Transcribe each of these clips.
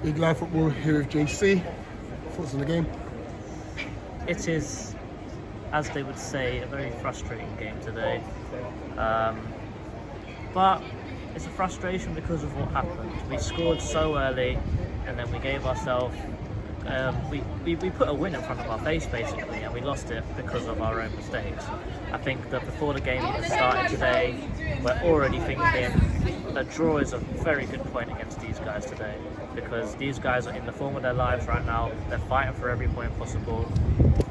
Big Live Football here with JC. Thoughts on the game? It is, as they would say, a very frustrating game today. But it's a frustration because of what happened. We scored so early and then we gave ourselves... we put a win in front of our face basically, and we lost it because of our own mistakes. I think that before the game even started today, we're already thinking a draw is a very good point against these guys today, because these guys are in the form of their lives right now. They're fighting for every point possible.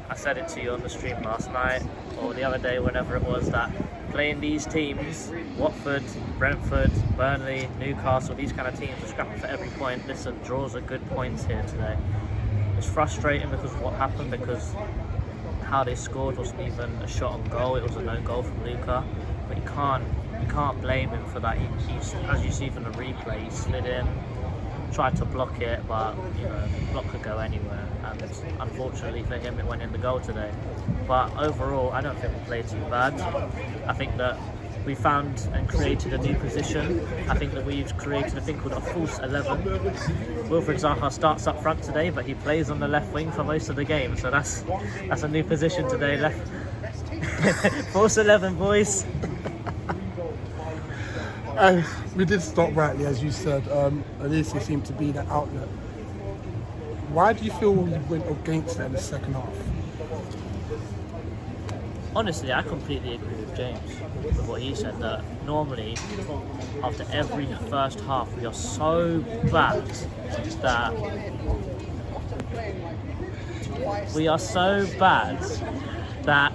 I said it to you on the stream last night or the other day, whenever it was, that playing these teams, Watford, Brentford, Burnley, Newcastle, these kind of teams are scrapping for every point. Listen, draws are good points here today. It's frustrating because of what happened, because how they scored wasn't even a shot on goal. It was a no goal from Luka, but you can't blame him for that. As you see from the replay, he slid in, tried to block it, but block could go anywhere, and unfortunately for him it went in the goal today. But overall, I don't think we played too bad. I think that we found and created a new position. I think that we've created a thing called a false 11. Wilfried Zaha starts up front today, but he plays on the left wing for most of the game, so that's a new position today. Left false 11, boys. We did start rightly, as you said. Alicia seemed to be the outlet. Why do you feel we went against it in the second half? Honestly, I completely agree with James with what he said, that normally after every first half we are so bad that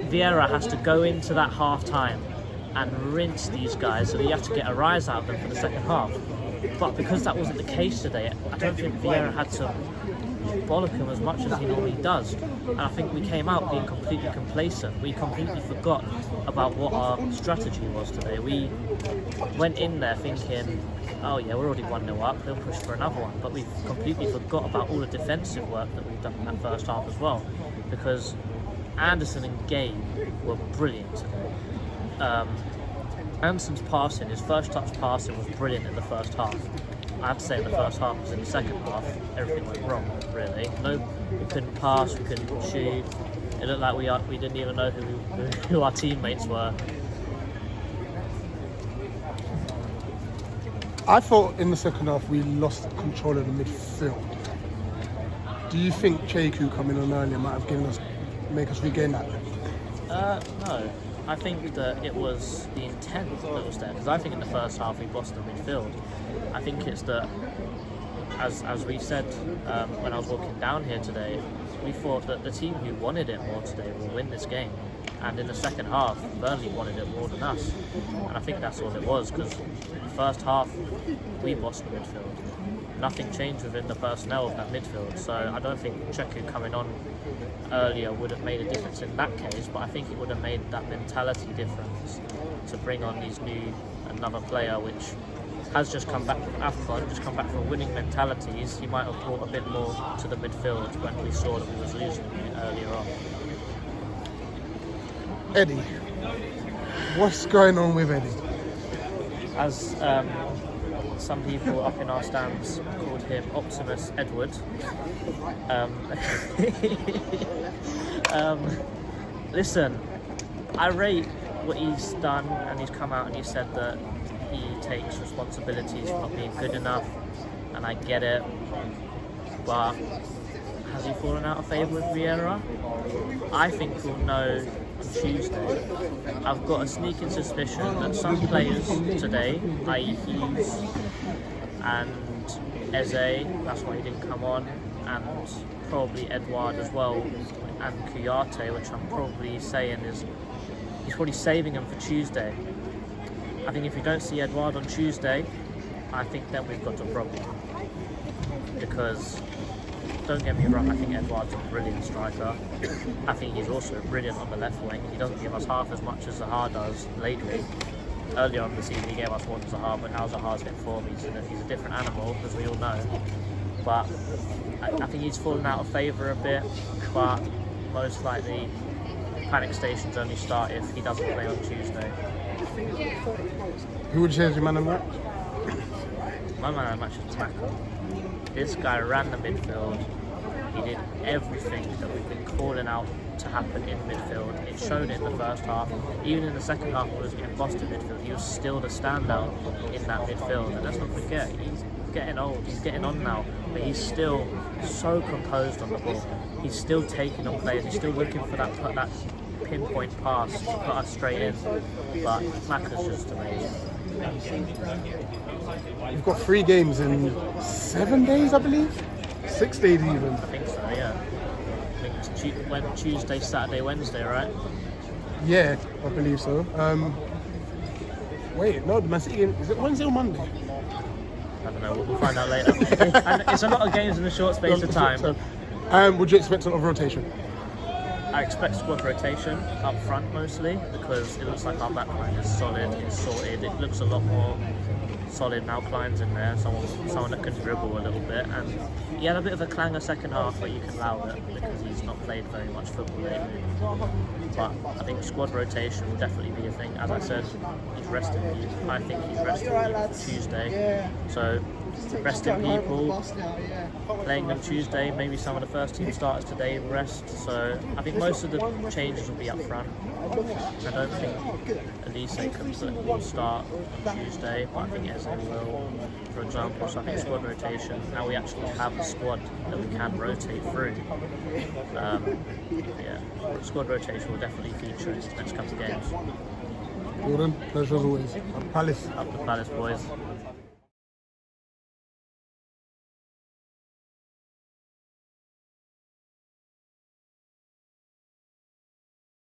Vieira has to go into that half time and rinse these guys, so that you have to get a rise out of them for the second half. But because that wasn't the case today, I don't think Vieira had to bollock him as much as he normally does. And I think we came out being completely complacent. We completely forgot about what our strategy was today. We went in there thinking, oh yeah, we're already 1-0 up, they'll push for another one. But we completely forgot about all the defensive work that we've done in that first half as well, because Anderson and Gay were brilliant today. Anderson's passing, his first touch passing, was brilliant in the first half. I have to say in the first half, because in the second half everything went wrong really. We couldn't pass, we couldn't shoot. It looked like we didn't even know who our teammates were. I thought in the second half we lost control of the midfield. Do you think Cheku coming on earlier might have make us regain that? No. I think that it was the intent that was there, because I think in the first half we lost the midfield. I think it's that, as we said when I was walking down here today, we thought that the team who wanted it more today will win this game. And in the second half, Burnley wanted it more than us. And I think that's all it was, because in the first half we lost the midfield. Nothing changed within the personnel of that midfield, so I don't think Cheku coming on earlier would have made a difference in that case, but I think it would have made that mentality difference to bring on another player which has just come back from AFCON, just come back from winning mentalities. He might have brought a bit more to the midfield when we saw that we was losing it earlier on. Eddie, what's going on with Eddie? As some people up in our stands called him Optimus Edward. Listen, I rate what he's done, and he's come out and he said that he takes responsibilities for not being good enough, and I get it, but has he fallen out of favour with Vieira? I think we'll know on Tuesday. I've got a sneaking suspicion that some players today, i.e. Hughes and Eze, that's why he didn't come on, and probably Edouard as well, and Kouyaté, which I'm probably saying is he's probably saving him for Tuesday. I think if you don't see Edouard on Tuesday, I think then we've got a problem. Because, don't get me wrong, I think Edouard's a brilliant striker. I think he's also brilliant on the left wing. He doesn't give us half as much as Zaha does lately. Earlier on in the season he gave us more than Zaha, but now Zaha's getting form. He's a different animal, as we all know. But I think he's fallen out of favour a bit, but most likely panic stations only start if he doesn't play on Tuesday. Who would you say is your man of the match? My man of the match is Maka. This guy ran the midfield. He did everything that we've been calling out to happen in midfield. It showed it in the first half. Even in the second half, when he was getting bossed in midfield, he was still the standout in that midfield. And let's not forget, he's getting old. He's getting on now, but he's still so composed on the ball. He's still taking on players. He's still looking for that pinpoint pass to put us straight in. But Maka's just amazing. We've got 3 games in 7 days, I believe. 6 days even. I think so, yeah. I think it's Tuesday, Saturday, Wednesday, right? Yeah, I believe so. Wait, no, the Man City game, is it Wednesday or Monday? I don't know, we'll find out later. And it's a lot of games in a short space of time. Would you expect a lot of rotation? I expect squad rotation up front mostly, because it looks like our back line is solid, it's sorted. It looks a lot more solid now. Klein's in there, someone that can dribble a little bit, and he had a bit of a clanger second half, but you can allow it because he's not played very much football lately. But I think squad rotation will definitely be a thing. As I said, he's resting people. I think he's resting people for Tuesday. So resting people, playing them Tuesday, maybe some of the first team starters today rest. So I think most of the changes will be up front. I don't think Elise will start on Tuesday, but I think Eze will, for example. So I think squad rotation, now we actually have a squad that we can rotate through. Squad rotation will definitely feature in the next couple of games. Jordan, pleasure as always. Palace. Up the Palace, boys.